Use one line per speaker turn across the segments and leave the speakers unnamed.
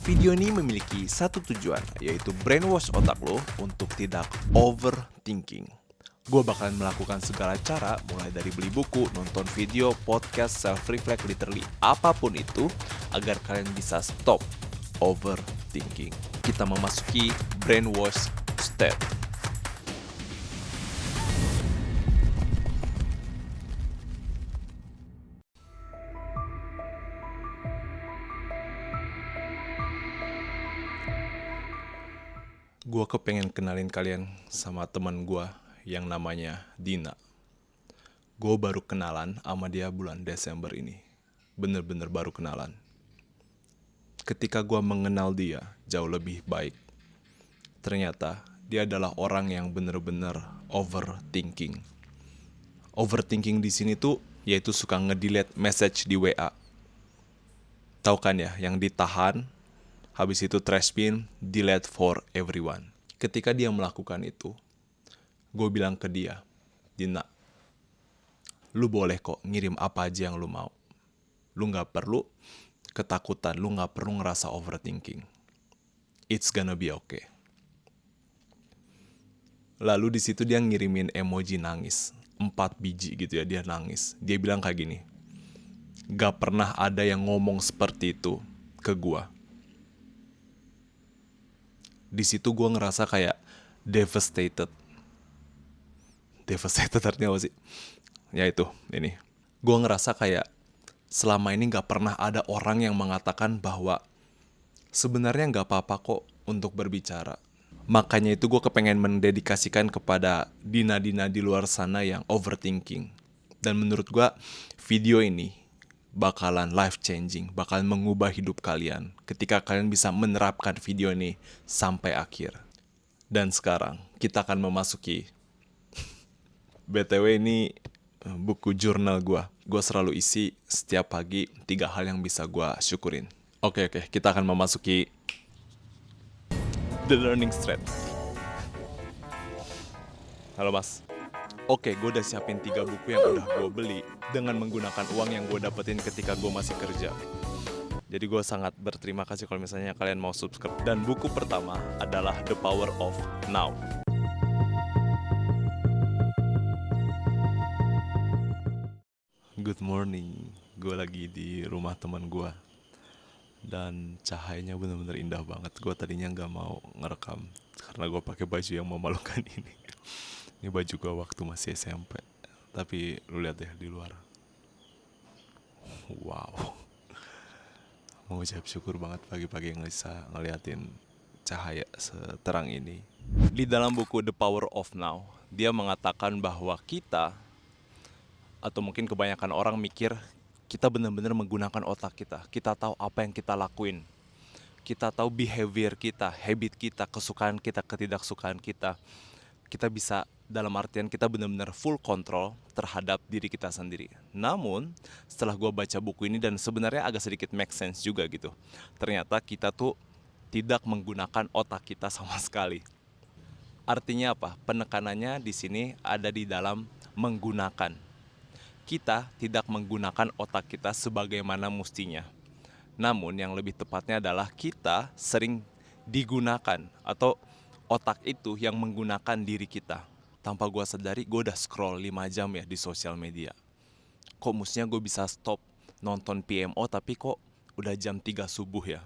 Video ini memiliki satu tujuan, yaitu brainwash otak lo untuk tidak overthinking. Gue bakalan melakukan segala cara, mulai dari beli buku, nonton video, podcast, self-reflect, literally apapun itu, agar kalian bisa stop overthinking. Kita memasuki brainwash step. Gue kepengen kenalin kalian sama teman gue yang namanya Dina. Gue baru kenalan sama dia bulan Desember ini. Bener-bener baru kenalan. Ketika gue mengenal dia jauh lebih baik, ternyata dia adalah orang yang bener-bener overthinking. Overthinking di sini tuh yaitu suka nge-delete message di WA. Tahu kan ya, yang ditahan, habis itu trash bin, delete for everyone. Ketika dia melakukan itu, gue bilang ke dia, Dina, lu boleh kok ngirim apa aja yang lu mau. Lu gak perlu ketakutan, lu gak perlu ngerasa overthinking. It's gonna be okay. Lalu di situ dia ngirimin emoji nangis, 4 biji gitu ya, dia nangis. Dia bilang kayak gini, gak pernah ada yang ngomong seperti itu ke gua. Di situ gue ngerasa kayak devastated. Devastated artinya apa sih? Ya itu, ini. Gue ngerasa kayak selama ini gak pernah ada orang yang mengatakan bahwa sebenarnya gak apa-apa kok untuk berbicara. Makanya itu gue kepengen mendedikasikan kepada Dina-Dina di luar sana yang overthinking. Dan menurut gue video ini bakalan life changing, bakalan mengubah hidup kalian ketika kalian bisa menerapkan video ini sampai akhir. Dan sekarang kita akan memasuki BTW ini buku jurnal gue selalu isi setiap pagi 3 hal yang bisa gue syukurin. Oke, kita akan memasuki The Learning Strategy. Halo mas. Oke, gue udah siapin 3 buku yang udah gue beli dengan menggunakan uang yang gue dapetin ketika gue masih kerja. Jadi gue sangat berterima kasih kalau misalnya kalian mau subscribe. Dan buku pertama adalah The Power of Now. Good morning, gue lagi di rumah teman gue. Dan cahayanya bener-bener indah banget. Gue tadinya gak mau ngerekam karena gue pakai baju yang memalukan ini. Ini baju gue waktu masih SMP. Tapi lu lihat deh di luar. Wow. Mengucap syukur banget pagi-pagi yang bisa ngeliatin cahaya seterang ini. Di dalam buku The Power of Now, dia mengatakan bahwa kita, atau mungkin kebanyakan orang mikir, kita benar-benar menggunakan otak kita. Kita tahu apa yang kita lakuin. Kita tahu behavior kita, habit kita, kesukaan kita, ketidaksukaan kita. Kita bisa, dalam artian kita benar-benar full control terhadap diri kita sendiri. Namun setelah gue baca buku ini dan sebenarnya agak sedikit make sense juga gitu. Ternyata kita tuh tidak menggunakan otak kita sama sekali. Artinya apa? Penekanannya di sini ada di dalam menggunakan. Kita tidak menggunakan otak kita sebagaimana mestinya. Namun yang lebih tepatnya adalah kita sering digunakan atau otak itu yang menggunakan diri kita. Tanpa gue sadari, gue udah scroll 5 jam ya di sosial media. Kok mestinya gue bisa stop nonton PMO tapi kok udah jam 3 subuh ya?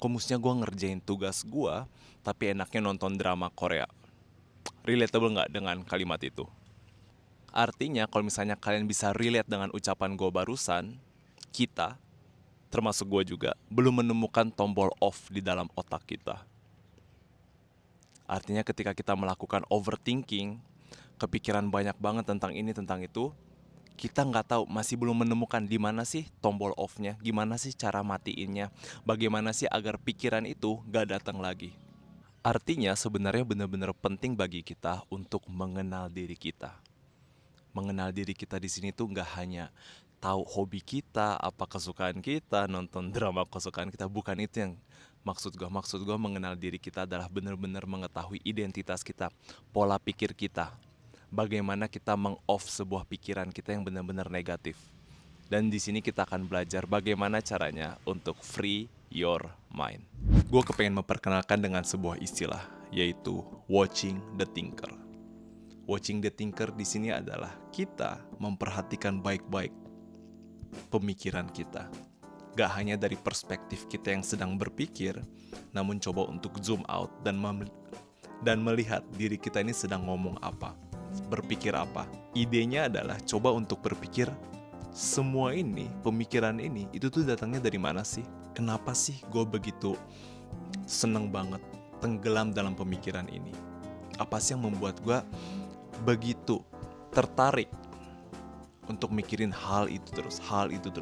Kok mestinya gue ngerjain tugas gue tapi enaknya nonton drama Korea? Relatable gak dengan kalimat itu? Artinya kalau misalnya kalian bisa relate dengan ucapan gue barusan, kita, termasuk gue juga, belum menemukan tombol off di dalam otak kita. Artinya ketika kita melakukan overthinking, kepikiran banyak banget tentang ini, tentang itu, kita nggak tahu, masih belum menemukan di mana sih tombol off-nya, gimana sih cara matiinnya, bagaimana sih agar pikiran itu nggak datang lagi. Artinya sebenarnya benar-benar penting bagi kita untuk mengenal diri kita. Mengenal diri kita di sini tuh nggak hanya tahu hobi kita, apa kesukaan kita, nonton drama kesukaan kita, bukan itu yang maksud gue mengenal diri kita adalah benar-benar mengetahui identitas kita, pola pikir kita. Bagaimana kita meng-off sebuah pikiran kita yang benar-benar negatif. Dan di sini kita akan belajar bagaimana caranya untuk free your mind. Gue kepengen memperkenalkan dengan sebuah istilah, yaitu watching the thinker. Watching the thinker di sini adalah kita memperhatikan baik-baik pemikiran kita. Gak hanya dari perspektif kita yang sedang berpikir, namun coba untuk zoom out dan melihat diri kita ini sedang ngomong apa, berpikir apa. Idenya adalah coba untuk berpikir, semua ini, pemikiran ini, itu tuh datangnya dari mana sih? Kenapa sih gue begitu seneng banget tenggelam dalam pemikiran ini? Apa sih yang membuat gue begitu tertarik untuk mikirin hal itu terus,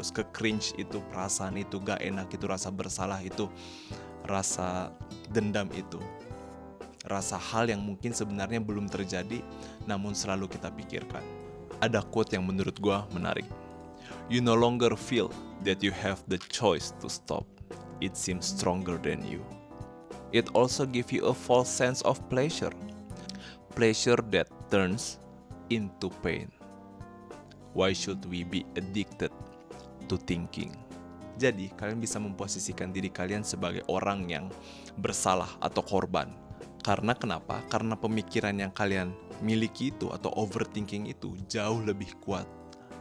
ke cringe itu, perasaan itu, gak enak itu, rasa bersalah itu, rasa dendam itu, rasa hal yang mungkin sebenarnya belum terjadi, namun selalu kita pikirkan. Ada quote yang menurut gue menarik. You no longer feel that you have the choice to stop. It seems stronger than you. It also gives you a false sense of pleasure. Pleasure that turns into pain. Why should we be addicted to thinking? Jadi, kalian bisa memposisikan diri kalian sebagai orang yang bersalah atau korban. Karena kenapa? Karena pemikiran yang kalian miliki itu atau overthinking itu jauh lebih kuat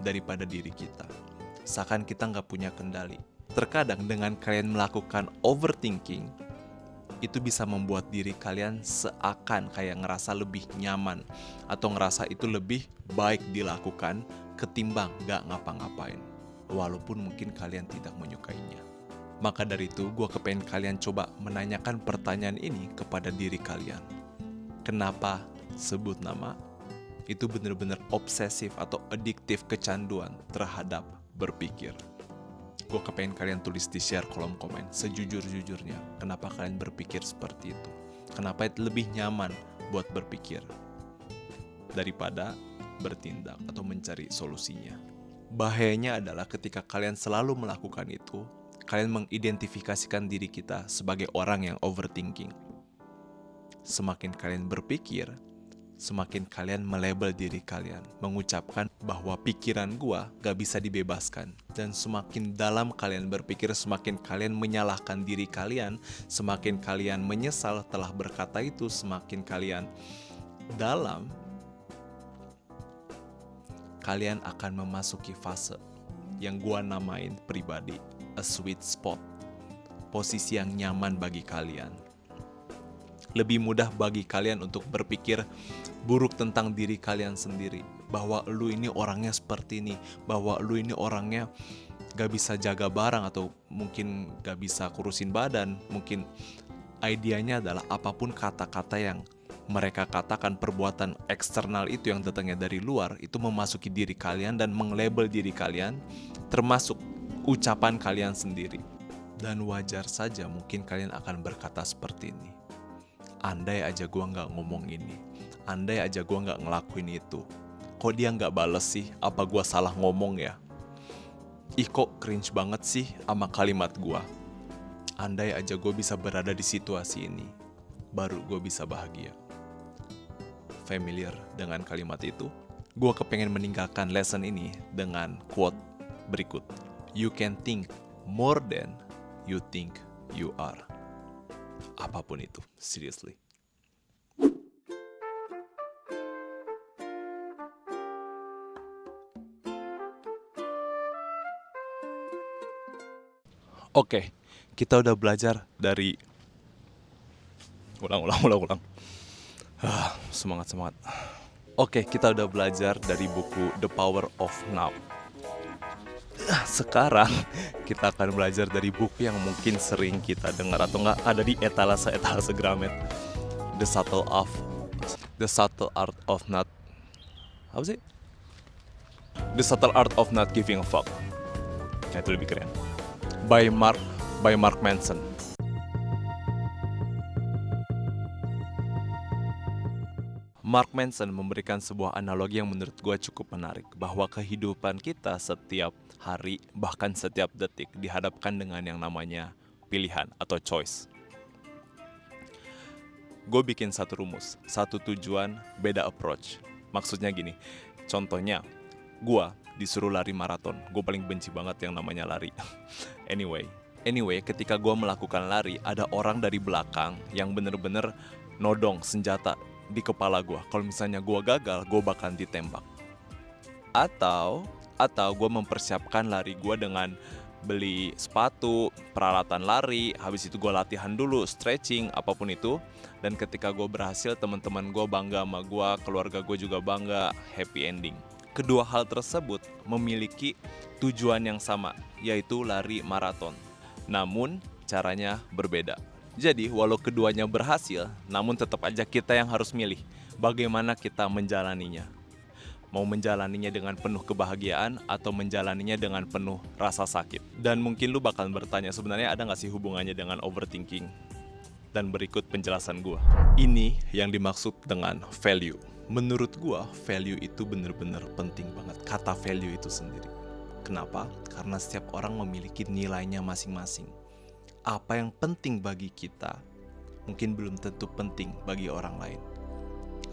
daripada diri kita. Seakan kita nggak punya kendali. Terkadang dengan kalian melakukan overthinking, itu bisa membuat diri kalian seakan kayak ngerasa lebih nyaman atau ngerasa itu lebih baik dilakukan ketimbang gak ngapa-ngapain, walaupun mungkin kalian tidak menyukainya. Maka dari itu, gue kepengen kalian coba menanyakan pertanyaan ini kepada diri kalian. Kenapa sebut nama? Itu benar-benar obsesif atau adiktif kecanduan terhadap berpikir. Gue kepengen kalian tulis di share kolom komen sejujur-jujurnya. Kenapa kalian berpikir seperti itu? Kenapa itu lebih nyaman buat berpikir daripada bertindak atau mencari solusinya. Bahayanya adalah ketika kalian selalu melakukan itu, kalian mengidentifikasikan diri kita sebagai orang yang overthinking. Semakin kalian berpikir, semakin kalian melabel diri kalian, mengucapkan bahwa pikiran gua gak bisa dibebaskan. Dan semakin dalam kalian berpikir, semakin kalian menyalahkan diri kalian, semakin kalian menyesal telah berkata itu, semakin kalian dalam, kalian akan memasuki fase yang gua namain pribadi a sweet spot, posisi yang nyaman bagi kalian. Lebih mudah bagi kalian untuk berpikir buruk tentang diri kalian sendiri, bahwa lu ini orangnya seperti ini, bahwa lu ini orangnya gak bisa jaga barang atau mungkin gak bisa kurusin badan. Mungkin idenya adalah apapun kata-kata yang mereka katakan, perbuatan eksternal itu yang datangnya dari luar, itu memasuki diri kalian dan menglabel diri kalian, termasuk ucapan kalian sendiri. Dan wajar saja mungkin kalian akan berkata seperti ini. Andai aja gue gak ngomong ini, andai aja gue gak ngelakuin itu, kok dia gak bales sih? Apa gue salah ngomong ya? Ih kok cringe banget sih sama kalimat gue. Andai aja gue bisa berada di situasi ini, baru gue bisa bahagia. Familiar dengan kalimat itu? Gue kepengen meninggalkan lesson ini dengan quote berikut. You can think more than you think you are. Apapun itu, seriously. Oke, kita udah belajar dari ulang. Semangat. Oke, kita udah belajar dari buku The Power of Now. Sekarang kita akan belajar dari buku yang mungkin sering kita dengar atau enggak ada di etalase Gramet. The Subtle Art of Not. Apa sih? The Subtle Art of Not Giving a Fuck. Nah, itu lebih keren. By Mark Manson. Mark Manson memberikan sebuah analogi yang menurut gue cukup menarik, bahwa kehidupan kita setiap hari, bahkan setiap detik, dihadapkan dengan yang namanya pilihan atau choice. Gue bikin satu rumus, satu tujuan, beda approach. Maksudnya gini, contohnya, gue disuruh lari maraton. Gue paling benci banget yang namanya lari. Anyway, Anyway, ketika gue melakukan lari, ada orang dari belakang yang bener-bener nodong senjata di kepala gue. Kalau misalnya gue gagal, gue bakal ditembak. Atau gue mempersiapkan lari gue dengan beli sepatu, peralatan lari, habis itu gue latihan dulu, stretching, apapun itu. Dan ketika gue berhasil, teman-teman gue bangga sama gue, keluarga gue juga bangga, happy ending. Kedua hal tersebut memiliki tujuan yang sama, yaitu lari maraton. Namun, caranya berbeda. Jadi, walau keduanya berhasil, namun tetap aja kita yang harus milih bagaimana kita menjalaninya. Mau menjalaninya dengan penuh kebahagiaan atau menjalaninya dengan penuh rasa sakit. Dan mungkin lu bakal bertanya, sebenarnya ada gak sih hubungannya dengan overthinking? Dan berikut penjelasan gue. Ini yang dimaksud dengan value. Menurut gue, value itu bener-bener penting banget. Kata value itu sendiri. Kenapa? Karena setiap orang memiliki nilainya masing-masing. Apa yang penting bagi kita, mungkin belum tentu penting bagi orang lain.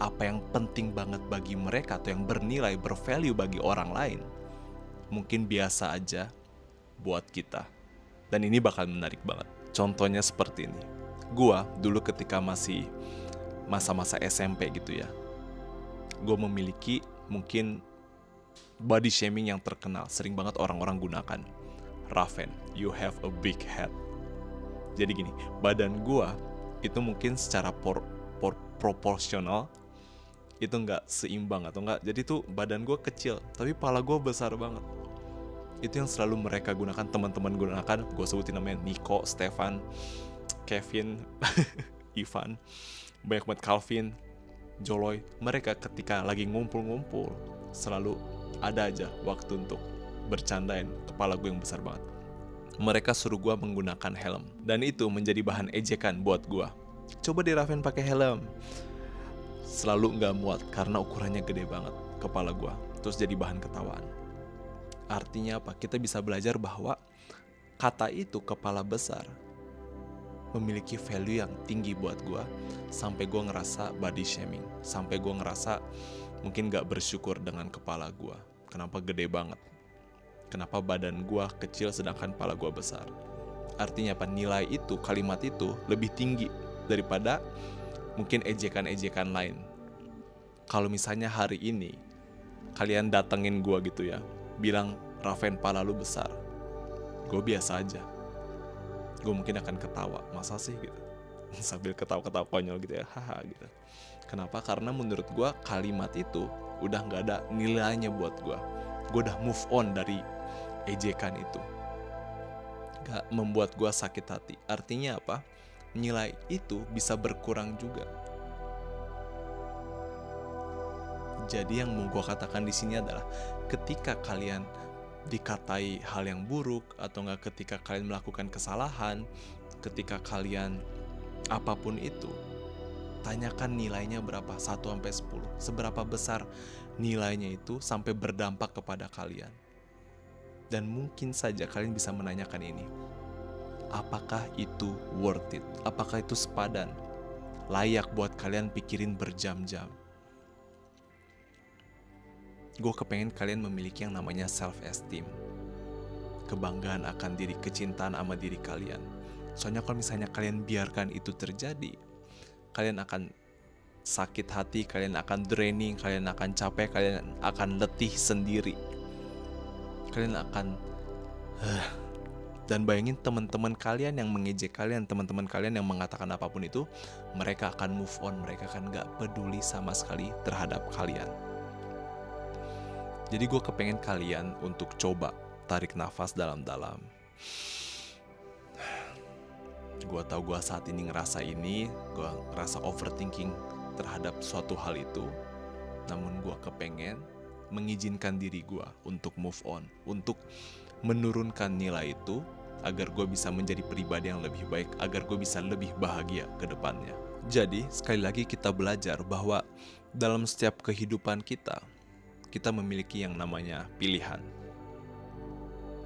Apa yang penting banget bagi mereka atau yang bernilai, bervalue bagi orang lain, mungkin biasa aja buat kita. Dan ini bakal menarik banget. Contohnya seperti ini. Gua dulu ketika masih masa-masa SMP gitu ya, gue memiliki mungkin body shaming yang terkenal, sering banget orang-orang gunakan. Raven, you have a big head. Jadi gini, badan gue itu mungkin secara proporsional itu nggak seimbang atau nggak, jadi tuh badan gue kecil tapi pala gue besar banget. Itu yang selalu mereka gunakan, teman-teman gunakan. Gue sebutin namanya Nico, Stefan, Kevin, Ivan, banyak banget, Calvin, Joloy. Mereka ketika lagi ngumpul-ngumpul selalu ada aja waktu untuk bercandain kepala gue yang besar banget. Mereka suruh gue menggunakan helm, dan itu menjadi bahan ejekan buat gue. Coba di Raven pakai helm. Selalu nggak muat karena ukurannya gede banget kepala gue. Terus jadi bahan ketawaan. Artinya apa? Kita bisa belajar bahwa kata itu, kepala besar, memiliki value yang tinggi buat gue. Sampai gue ngerasa body shaming. Sampai gue ngerasa mungkin gak bersyukur dengan kepala gue. Kenapa gede banget? Kenapa badan gue kecil sedangkan kepala gue besar? Artinya apa? Nilai itu, kalimat itu lebih tinggi daripada mungkin ejekan-ejekan lain. Kalau misalnya hari ini kalian datengin gue gitu ya, bilang Raven pala lu besar, gue biasa aja. Gue mungkin akan ketawa, masa sih gitu, sambil ketawa-ketawa konyol gitu ya, haha gitu. Kenapa? Karena menurut gue kalimat itu udah gak ada nilainya buat gue. Gue udah move on dari ejekan itu. Gak membuat gue sakit hati. Artinya apa? Nilai itu bisa berkurang juga. Jadi yang mau gue katakan di sini adalah ketika kalian dikatai hal yang buruk, atau enggak ketika kalian melakukan kesalahan, ketika kalian apapun itu, tanyakan nilainya berapa, 1-10. Seberapa besar nilainya itu sampai berdampak kepada kalian. Dan mungkin saja kalian bisa menanyakan ini, apakah itu worth it? Apakah itu sepadan? Layak buat kalian pikirin berjam-jam? Gue kepengen kalian memiliki yang namanya self-esteem. Kebanggaan akan diri, kecintaan sama diri kalian. Soalnya kalau misalnya kalian biarkan itu terjadi, kalian akan sakit hati, kalian akan draining, kalian akan capek, kalian akan letih sendiri. Kalian akan dan bayangin teman-teman kalian yang mengejek kalian, teman-teman kalian yang mengatakan apapun itu, mereka akan move on, mereka akan gak peduli sama sekali terhadap kalian. Jadi gue kepengen kalian untuk coba tarik nafas dalam-dalam. Gue tahu gue saat ini ngerasa ini, gue ngerasa overthinking terhadap suatu hal itu. Namun gue kepengen mengizinkan diri gue untuk move on, untuk menurunkan nilai itu, agar gue bisa menjadi pribadi yang lebih baik, agar gue bisa lebih bahagia ke depannya. Jadi sekali lagi kita belajar bahwa dalam setiap kehidupan kita memiliki yang namanya pilihan.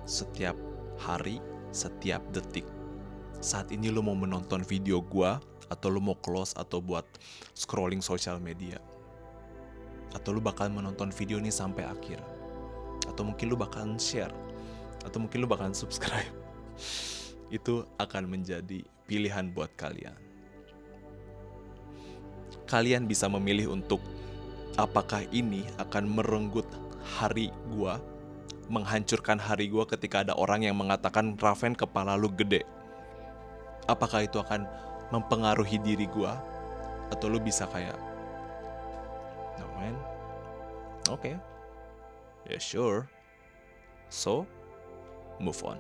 Setiap hari, setiap detik. Saat ini lo mau menonton video gua, atau lo mau close atau buat scrolling sosial media, atau lo bakalan menonton video ini sampai akhir, atau mungkin lo bakalan share, atau mungkin lo bakalan subscribe. itu akan menjadi pilihan buat kalian. Kalian bisa memilih untuk apakah ini akan merenggut hari gua, menghancurkan hari gua ketika ada orang yang mengatakan, Raven kepala lu gede. Apakah itu akan mempengaruhi diri gua? Atau lu bisa kayak, no man, okay, yeah sure, so move on.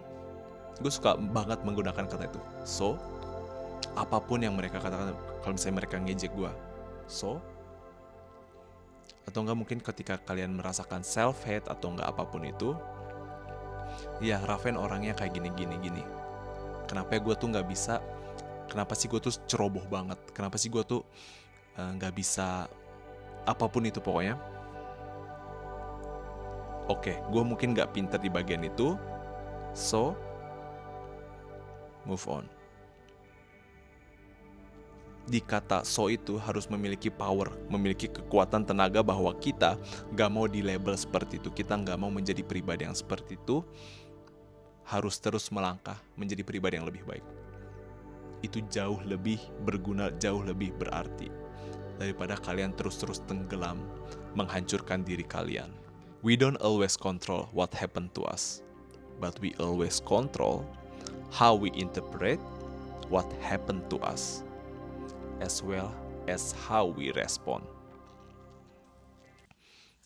Gue suka banget menggunakan kata itu. So, apapun yang mereka katakan, kalau misalnya mereka ngejek gue, so, atau enggak mungkin ketika kalian merasakan self-hate atau enggak apapun itu, ya Raven orangnya kayak gini. Kenapa gue tuh nggak bisa, kenapa sih gue tuh ceroboh banget, kenapa sih gue tuh nggak bisa apapun itu pokoknya. Oke, gue mungkin nggak pinter di bagian itu, so move on. Di kata so itu harus memiliki power, memiliki kekuatan tenaga bahwa kita gak mau di label seperti itu, kita gak mau menjadi pribadi yang seperti itu, harus terus melangkah menjadi pribadi yang lebih baik. Itu jauh lebih berguna, jauh lebih berarti daripada kalian terus-terus tenggelam menghancurkan diri kalian. We don't always control what happened to us, but we always control how we interpret what happened to us, as well as how we respond.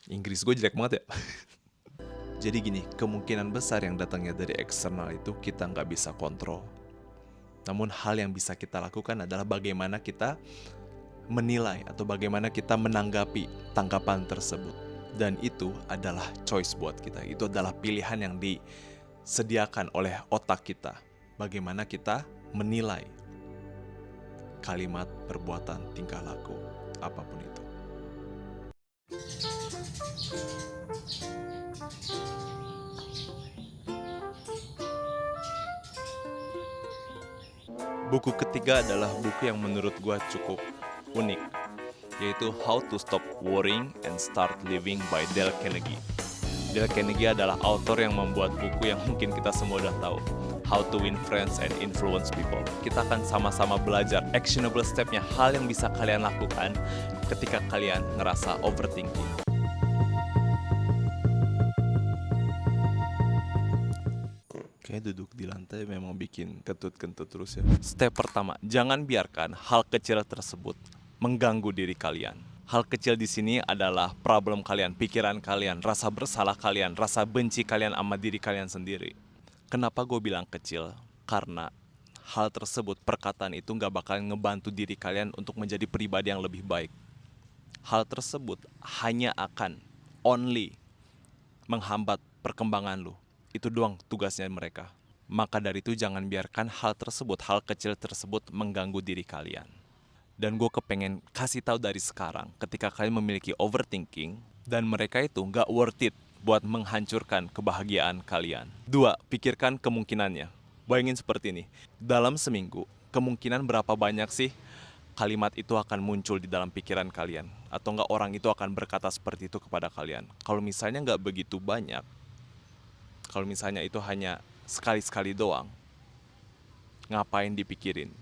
Inggris gue jelek banget ya. Jadi gini, kemungkinan besar yang datangnya dari eksternal itu kita nggak bisa kontrol. Namun hal yang bisa kita lakukan adalah bagaimana kita menilai atau bagaimana kita menanggapi tanggapan tersebut. Dan itu adalah choice buat kita. Itu adalah pilihan yang disediakan oleh otak kita. Bagaimana kita menilai kalimat, perbuatan, tingkah laku, apapun itu. Buku ketiga adalah buku yang menurut gue cukup unik, yaitu How to Stop Worrying and Start Living by Dale Carnegie. Dale Carnegie adalah author yang membuat buku yang mungkin kita semua udah tahu, How to Win Friends and Influence People. Kita akan sama-sama belajar actionable step-nya, hal yang bisa kalian lakukan ketika kalian ngerasa overthinking. Kayak duduk di lantai memang bikin kentut-kentut terus ya. Step pertama, jangan biarkan hal kecil tersebut mengganggu diri kalian. Hal kecil di sini adalah problem kalian, pikiran kalian, rasa bersalah kalian, rasa benci kalian sama diri kalian sendiri. Kenapa gue bilang kecil? Karena hal tersebut, perkataan itu gak bakal ngebantu diri kalian untuk menjadi pribadi yang lebih baik. Hal tersebut hanya akan only menghambat perkembangan lu. Itu doang tugasnya mereka. Maka dari itu jangan biarkan hal tersebut, hal kecil tersebut mengganggu diri kalian. Dan gue kepengen kasih tahu dari sekarang, ketika kalian memiliki overthinking, dan mereka itu gak worth it buat menghancurkan kebahagiaan kalian. 2, pikirkan kemungkinannya. Bayangin seperti ini, dalam seminggu, kemungkinan berapa banyak sih kalimat itu akan muncul di dalam pikiran kalian? Atau enggak orang itu akan berkata seperti itu kepada kalian? Kalau misalnya enggak begitu banyak, kalau misalnya itu hanya sekali-sekali doang, ngapain dipikirin?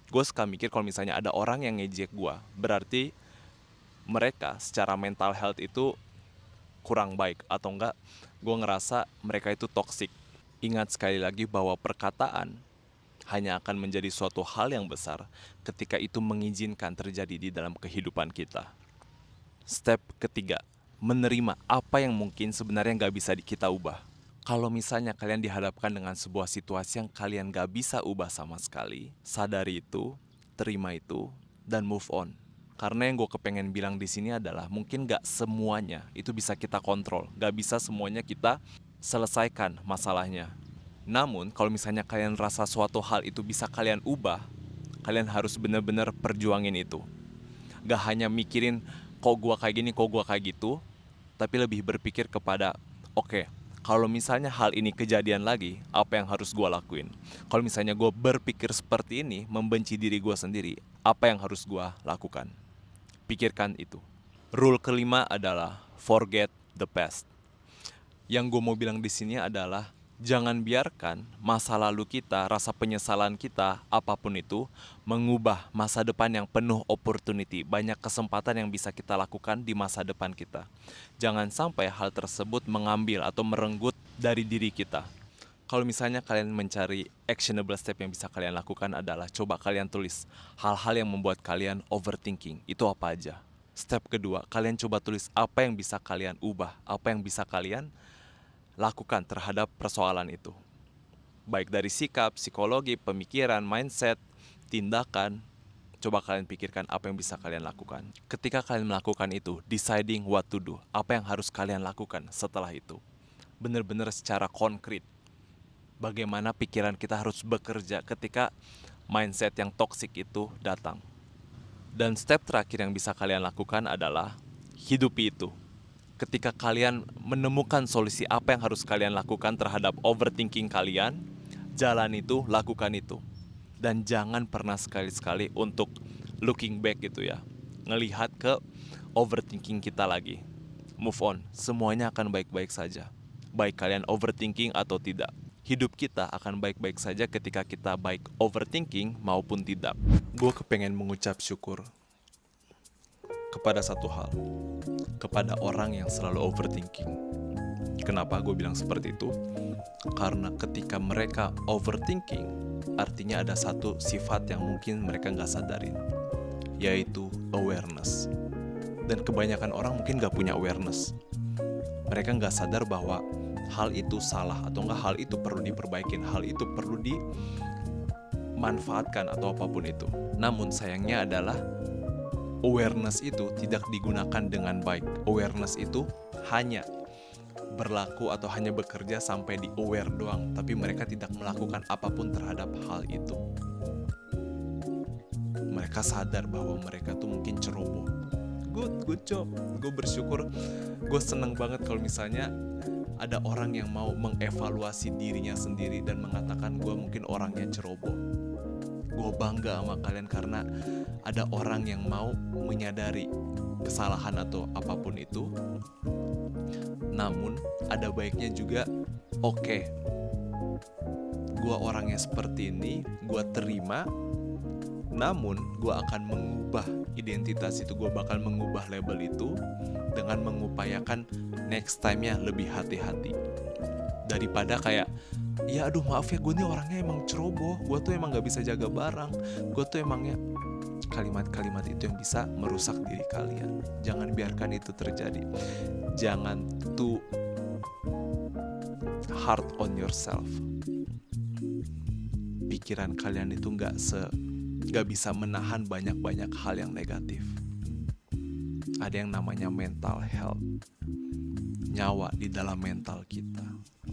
Gue suka mikir kalau misalnya ada orang yang ngejek gue, berarti mereka secara mental health itu kurang baik. Atau enggak, gue ngerasa mereka itu toksik. Ingat sekali lagi bahwa perkataan hanya akan menjadi suatu hal yang besar ketika itu mengizinkan terjadi di dalam kehidupan kita. Step ketiga, menerima apa yang mungkin sebenarnya nggak bisa kita ubah. Kalau misalnya kalian dihadapkan dengan sebuah situasi yang kalian nggak bisa ubah sama sekali, sadari itu, terima itu, dan move on. Karena yang gue kepengen bilang di sini adalah mungkin nggak semuanya itu bisa kita kontrol, nggak bisa semuanya kita selesaikan masalahnya. Namun, kalau misalnya kalian rasa suatu hal itu bisa kalian ubah, kalian harus benar-benar perjuangin itu. Gak hanya mikirin, kok gua kayak gini, kok gua kayak gitu, tapi lebih berpikir kepada, oke, kalau misalnya hal ini kejadian lagi, apa yang harus gua lakuin? Kalau misalnya gua berpikir seperti ini, membenci diri gua sendiri, apa yang harus gua lakukan? Pikirkan itu. Rule kelima adalah, forget the past. Yang gue mau bilang di sini adalah Jangan biarkan masa lalu kita, rasa penyesalan kita, apapun itu, mengubah masa depan yang penuh opportunity. Banyak kesempatan yang bisa kita lakukan di masa depan kita. Jangan sampai hal tersebut mengambil atau merenggut dari diri kita. Kalau misalnya kalian mencari actionable step yang bisa kalian lakukan adalah coba kalian tulis hal-hal yang membuat kalian overthinking. Itu apa aja? Step kedua, kalian coba tulis apa yang bisa kalian ubah, apa yang bisa kalian lakukan terhadap persoalan itu. Baik dari sikap, psikologi, pemikiran, mindset, tindakan. Coba kalian pikirkan apa yang bisa kalian lakukan. Ketika kalian melakukan itu, deciding what to do, apa yang harus kalian lakukan setelah itu. Benar-benar secara konkret. Bagaimana pikiran kita harus bekerja ketika mindset yang toksik itu datang. Dan step terakhir yang bisa kalian lakukan adalah hidupi itu. Ketika kalian menemukan solusi apa yang harus kalian lakukan terhadap overthinking kalian, jalan itu, lakukan itu. Dan jangan pernah sekali-sekali untuk looking back gitu ya. Ngelihat ke overthinking kita lagi. Move on, semuanya akan baik-baik saja. Baik kalian overthinking atau tidak. Hidup kita akan baik-baik saja ketika kita baik overthinking maupun tidak. Gue kepengen mengucap syukur kepada satu hal, kepada orang yang selalu overthinking. Kenapa gue bilang seperti itu? Karena ketika mereka overthinking, artinya ada satu sifat yang mungkin mereka nggak sadarin, yaitu awareness. Dan kebanyakan orang mungkin nggak punya awareness. Mereka nggak sadar bahwa hal itu salah atau nggak hal itu perlu diperbaikin, hal itu perlu dimanfaatkan atau apapun itu. Namun sayangnya adalah awareness itu tidak digunakan dengan baik. Awareness itu hanya berlaku atau hanya bekerja sampai di aware doang, tapi mereka tidak melakukan apapun terhadap hal itu. Mereka sadar bahwa mereka tuh mungkin ceroboh. Good job. Gue bersyukur, gue seneng banget kalau misalnya ada orang yang mau mengevaluasi dirinya sendiri dan mengatakan gue mungkin orangnya ceroboh. Gue bangga sama kalian karena ada orang yang mau menyadari kesalahan atau apapun itu. Namun ada baiknya juga, oke, gue orangnya seperti ini, gue terima. Namun gue akan mengubah identitas itu, gue bakal mengubah label itu dengan mengupayakan next time-nya lebih hati-hati. Daripada kayak, ya aduh maaf ya, gue nih orangnya emang ceroboh, gue tuh emang gak bisa jaga barang, gue tuh emangnya, kalimat-kalimat itu yang bisa merusak diri kalian. Jangan biarkan itu terjadi. Jangan too hard on yourself. Pikiran kalian itu gak bisa menahan banyak-banyak hal yang negatif. Ada yang namanya mental health. Nyawa di dalam mental kita.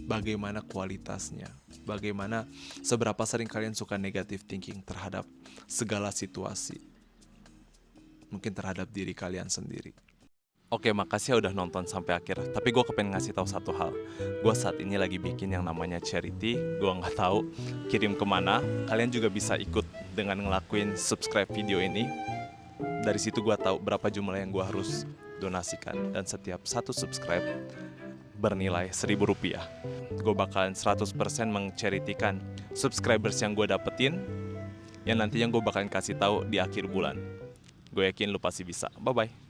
Bagaimana kualitasnya? Bagaimana seberapa sering kalian suka negative thinking terhadap segala situasi? Mungkin terhadap diri kalian sendiri. Oke, makasih ya udah nonton sampai akhir. Tapi gue kepengen ngasih tahu satu hal. Gue saat ini lagi bikin yang namanya charity. Gue nggak tahu kirim kemana. Kalian juga bisa ikut dengan ngelakuin subscribe video ini. Dari situ gue tahu berapa jumlah yang gue harus donasikan. Dan setiap satu subscribe bernilai Rp1.000. Gue bakalan 100% mengcharitikan subscribers yang gue dapetin, yang nantinya gue bakalan kasih tahu di akhir bulan. Gue yakin lu pasti bisa. Bye-bye.